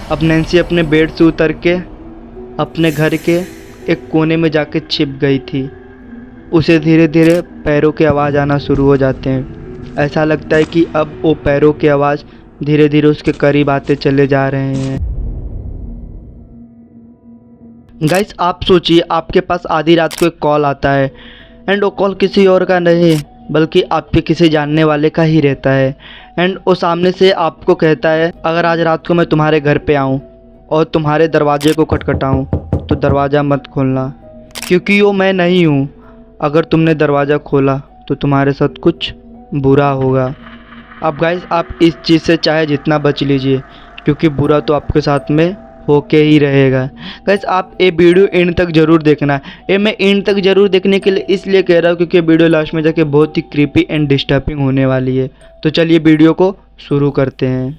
अब नैन्सी अपने बेड से उतर के अपने घर के एक कोने में जाके छिप गई थी। उसे धीरे धीरे पैरों की आवाज़ आना शुरू हो जाते हैं। ऐसा लगता है कि अब वो पैरों की आवाज़ धीरे धीरे उसके करीब आते चले जा रहे हैं। गाइस, आप सोचिए, आपके पास आधी रात को एक कॉल आता है एंड वो कॉल किसी और का नहीं बल्कि आपके किसी जानने वाले का ही रहता है। एंड वो सामने से आपको कहता है, अगर आज रात को मैं तुम्हारे घर पे आऊँ और तुम्हारे दरवाजे को खटखटाऊँ तो दरवाज़ा मत खोलना, क्योंकि वो मैं नहीं हूँ। अगर तुमने दरवाज़ा खोला तो तुम्हारे साथ कुछ बुरा होगा। अब गाइस, आप इस चीज़ से चाहे जितना बच लीजिए, क्योंकि बुरा तो आपके साथ में होके ही रहेगा। गाइस, आप ये वीडियो एंड तक ज़रूर देखना। ये मैं एंड तक ज़रूर देखने के लिए इसलिए कह रहा हूँ क्योंकि वीडियो लास्ट में जाके बहुत ही क्रीपी एंड डिस्टर्बिंग होने वाली है। तो चलिए वीडियो को शुरू करते हैं।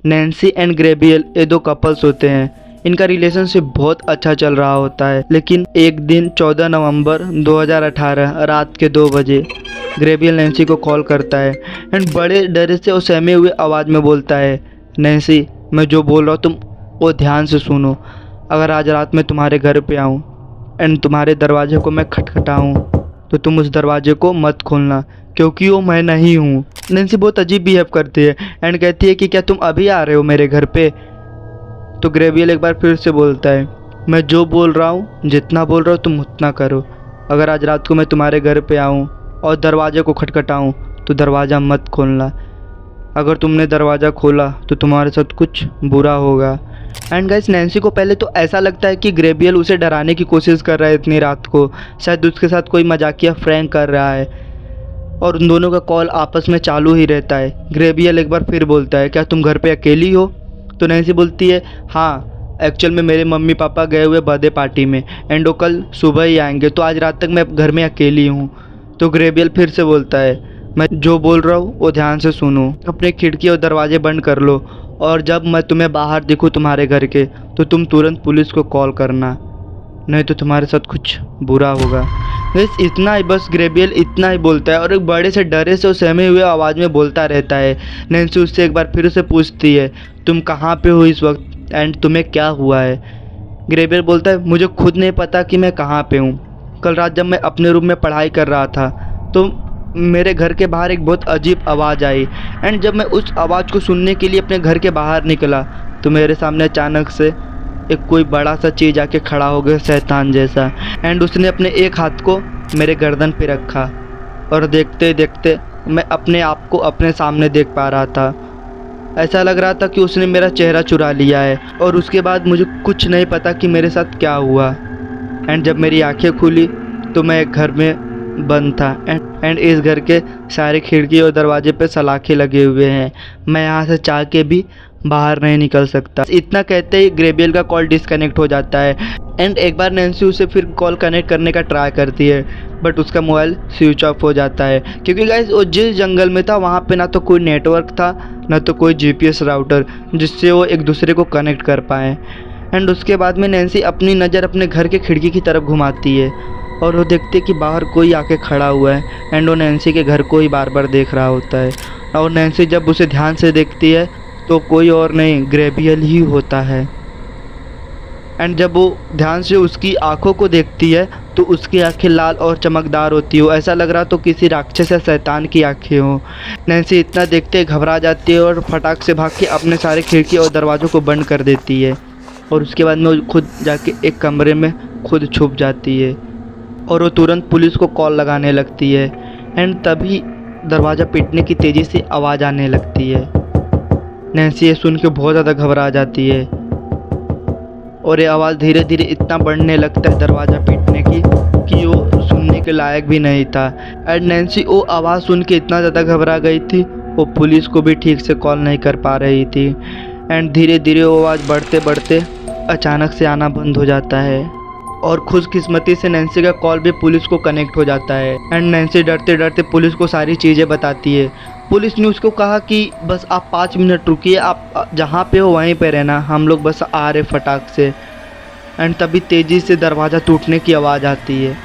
नैन्सी एंड गैब्रियल ये दो कपल्स होते हैं। इनका रिलेशनशिप बहुत अच्छा चल रहा होता है, लेकिन एक दिन 14 नवंबर 2018 रात के 2 बजे गैब्रियल नैन्सी को कॉल करता है एंड बड़े डर से और सहमे हुए आवाज़ में बोलता है, नैन्सी, मैं जो बोल रहा हूँ तुम वो ध्यान से सुनो। अगर आज रात में तुम्हारे घर पे आऊँ एंड तुम्हारे दरवाजे को मैं खटखटाऊँ तो तुम उस दरवाजे को मत खोलना, क्योंकि वो मैं नहीं हूँ। नैन्सी बहुत अजीब बिहेव करती है एंड कहती है कि क्या तुम अभी आ रहे हो मेरे घर पे? तो गैब्रियल एक बार फिर से बोलता है, मैं जो बोल रहा हूँ, जितना बोल रहा हूँ तुम उतना करो। अगर आज रात को मैं तुम्हारे घर पे आऊँ और दरवाजे को खटखटाऊँ तो दरवाज़ा मत खोलना। अगर तुमने दरवाज़ा खोला तो तुम्हारे साथ कुछ बुरा होगा। एंड गाइस, नैन्सी को पहले तो ऐसा लगता है कि गैब्रियल उसे डराने की कोशिश कर रहा है इतनी रात को, शायद उसके साथ कोई मजाकिया प्रैंक कर रहा है, और उन दोनों का कॉल आपस में चालू ही रहता है। गैब्रियल एक बार फिर बोलता है, क्या तुम घर पे अकेली हो? तो नैन्सी बोलती है, हाँ, एक्चुअल में मेरे मम्मी पापा गए हुए बर्थडे पार्टी में एंड वो कल सुबह ही आएंगे, तो आज रात तक मैं घर में अकेली हूँ। तो गैब्रियल फिर से बोलता है, मैं जो बोल रहा हूँ वो ध्यान से सुनो, अपने खिड़की और दरवाजे बंद कर लो, और जब मैं तुम्हें बाहर दिखूँ तुम्हारे घर के तो तुम तुरंत पुलिस को कॉल करना, नहीं तो तुम्हारे साथ कुछ बुरा होगा। बस इतना ही, बस गैब्रियल इतना ही बोलता है और एक बड़े से डरे से और सहमे हुए आवाज़ में बोलता रहता है। नैन्सी उससे एक बार फिर से पूछती है, तुम कहाँ पे हो इस वक्त एंड तुम्हें क्या हुआ है? गैब्रियल बोलता है, मुझे खुद नहीं पता कि मैं कहाँ पे हूँ। कल रात जब मैं अपने रूम में पढ़ाई कर रहा था तो मेरे घर के बाहर एक बहुत अजीब आवाज़ आई एंड जब मैं उस आवाज़ को सुनने के लिए अपने घर के बाहर निकला तो मेरे सामने अचानक से एक कोई बड़ा सा चीज़ आके खड़ा हो गया, शैतान जैसा, एंड उसने अपने एक हाथ को मेरे गर्दन पे रखा और देखते देखते मैं अपने आप को अपने सामने देख पा रहा था। ऐसा लग रहा था कि उसने मेरा चेहरा चुरा लिया है, और उसके बाद मुझे कुछ नहीं पता कि मेरे साथ क्या हुआ। एंड जब मेरी आंखें खुली तो मैं एक घर में बंद था एंड इस घर के सारे खिड़की और दरवाजे पे सलाखे लगे हुए हैं। मैं यहाँ से चाह के भी बाहर नहीं निकल सकता। इतना कहते ही गैब्रियल का कॉल डिस्कनेक्ट हो जाता है एंड एक बार नैन्सी उसे फिर कॉल कनेक्ट करने का ट्राई करती है, बट उसका मोबाइल स्विच ऑफ हो जाता है, क्योंकि गाइस वो जिस जंगल में था वहाँ पे ना तो कोई नेटवर्क था ना तो कोई जीपीएस राउटर जिससे वो एक दूसरे को कनेक्ट कर पाए। एंड उसके बाद में नैन्सी अपनी नज़र अपने घर के खिड़की की तरफ घुमाती है और वो देखती है कि बाहर कोई आके खड़ा हुआ है एंड वो नैन्सी के घर को ही बार बार देख रहा होता है। और नैन्सी जब उसे ध्यान से देखती है तो कोई और नहीं, गैब्रियल ही होता है। एंड जब वो ध्यान से उसकी आंखों को देखती है तो उसकी आंखें लाल और चमकदार होती हो, ऐसा लग रहा तो किसी राक्षस या शैतान की आंखें हो। नैन्सी इतना देखते घबरा जाती है और फटाक से भाग के अपने सारे खिड़की और दरवाज़ों को बंद कर देती है, और उसके बाद में वो खुद जाके एक कमरे में खुद छुप जाती है और वो तुरंत पुलिस को कॉल लगाने लगती है। एंड तभी दरवाज़ा पीटने की तेज़ी से आवाज़ आने लगती है। नैन्सी ये सुन के बहुत ज़्यादा घबरा जाती है और ये आवाज़ धीरे धीरे इतना बढ़ने लगता है दरवाज़ा पीटने की कि वो सुनने के लायक भी नहीं था। एंड नैन्सी वो आवाज़ सुन के इतना ज़्यादा घबरा गई थी, वो पुलिस को भी ठीक से कॉल नहीं कर पा रही थी। एंड धीरे धीरे वो आवाज़ बढ़ते बढ़ते अचानक से आना बंद हो जाता है और खुशकिस्मती से नैन्सी का कॉल भी पुलिस को कनेक्ट हो जाता है। एंड नैन्सी डरते डरते पुलिस को सारी चीज़ें बताती है। पुलिस ने उसको कहा कि बस आप 5 मिनट रुकिए, आप जहाँ पे हो वहीं पे रहना, हम लोग बस आ रहे फटाक से। एंड तभी तेज़ी से दरवाज़ा टूटने की आवाज़ आती है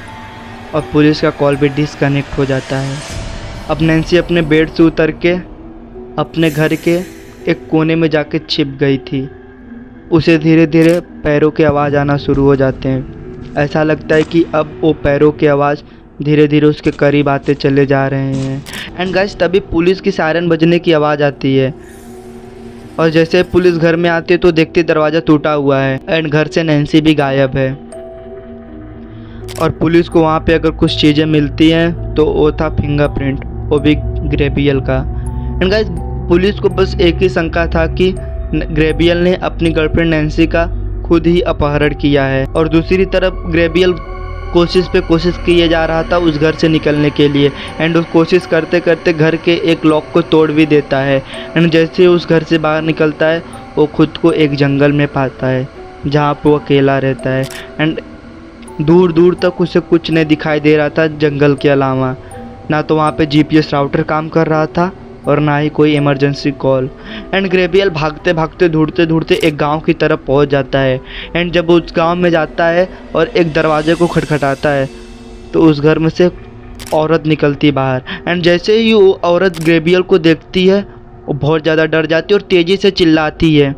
और पुलिस का कॉल भी डिसकनेक्ट हो जाता है। अब नैन्सी अपने बेड से उतर के अपने घर के एक कोने में जाके छिप गई थी। उसे धीरे धीरे पैरों की आवाज़ आना शुरू हो जाते हैं। ऐसा लगता है कि अब वो पैरों की आवाज़ धीरे धीरे उसके करीब आते चले जा रहे हैं। एंड गाइस तभी पुलिस की सायरन बजने की आवाज़ आती है और जैसे पुलिस घर में आती है तो देखती दरवाज़ा टूटा हुआ है एंड घर से नैन्सी भी गायब है। और पुलिस को वहाँ पे अगर कुछ चीज़ें मिलती हैं तो वो था फिंगरप्रिंट, वो भी ग्रेबियल का। एंड गाइस पुलिस को बस एक ही शंका था कि ग्रेबियल ने अपनी गर्लफ्रेंड नैन्सी का खुद ही अपहरण किया है। और दूसरी तरफ ग्रेबियल कोशिश किए जा रहा था उस घर से निकलने के लिए एंड उस कोशिश करते करते घर के एक लॉक को तोड़ भी देता है। एंड जैसे उस घर से बाहर निकलता है वो खुद को एक जंगल में पाता है जहाँ पर वो अकेला रहता है। एंड दूर दूर तक उसे कुछ नहीं दिखाई दे रहा था जंगल के अलावा, ना तो वहाँ पे जीपीएस राउटर काम कर रहा था और ना ही कोई इमरजेंसी कॉल। एंड ग्रेबियल भागते भागते ढूंढते एक गांव की तरफ पहुंच जाता है। एंड जब उस गांव में जाता है और एक दरवाजे को खटखटाता है तो उस घर में से औरत निकलती बाहर। एंड जैसे ही वो औरत ग्रेबियल को देखती है वो बहुत ज़्यादा डर जाती है और तेज़ी से चिल्लाती है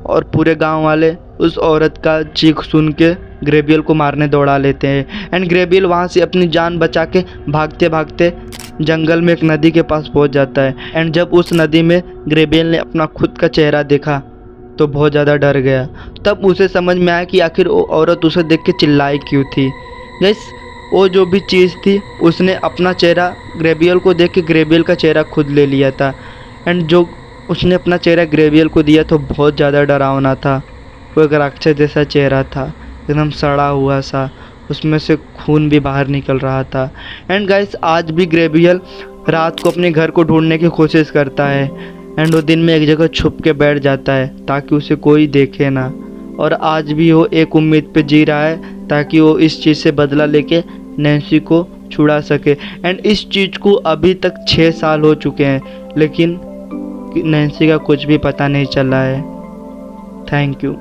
और पूरे गाँव वाले उस औरत का चीख सुन के ग्रेबियल को मारने दौड़ा लेते हैं। एंड ग्रेबियल वहाँ से अपनी जान बचा के भागते भागते जंगल में एक नदी के पास पहुँच जाता है। एंड जब उस नदी में ग्रेबियल ने अपना खुद का चेहरा देखा तो बहुत ज़्यादा डर गया। तब उसे समझ में आया कि आखिर वो औरत उसे देख के चिल्लाई क्यों थी। गाइस वो जो भी चीज़ थी उसने अपना चेहरा ग्रेबियल को देख के ग्रेबियल का चेहरा खुद ले लिया था। एंड जो उसने अपना चेहरा ग्रेबियल को दिया तो बहुत ज़्यादा डरावना था। वो एक राक्षस जैसा चेहरा था, एकदम सड़ा हुआ सा, उसमें से खून भी बाहर निकल रहा था। एंड गाइस आज भी ग्रेबियल रात को अपने घर को ढूंढने की कोशिश करता है एंड वो दिन में एक जगह छुप के बैठ जाता है ताकि उसे कोई देखे ना। और आज भी वो एक उम्मीद पे जी रहा है ताकि वो इस चीज़ से बदला लेके नैन्सी को छुड़ा सके। एंड इस चीज़ को अभी तक 6 साल हो चुके हैं लेकिन नैन्सी का कुछ भी पता नहीं चला है। Thank you.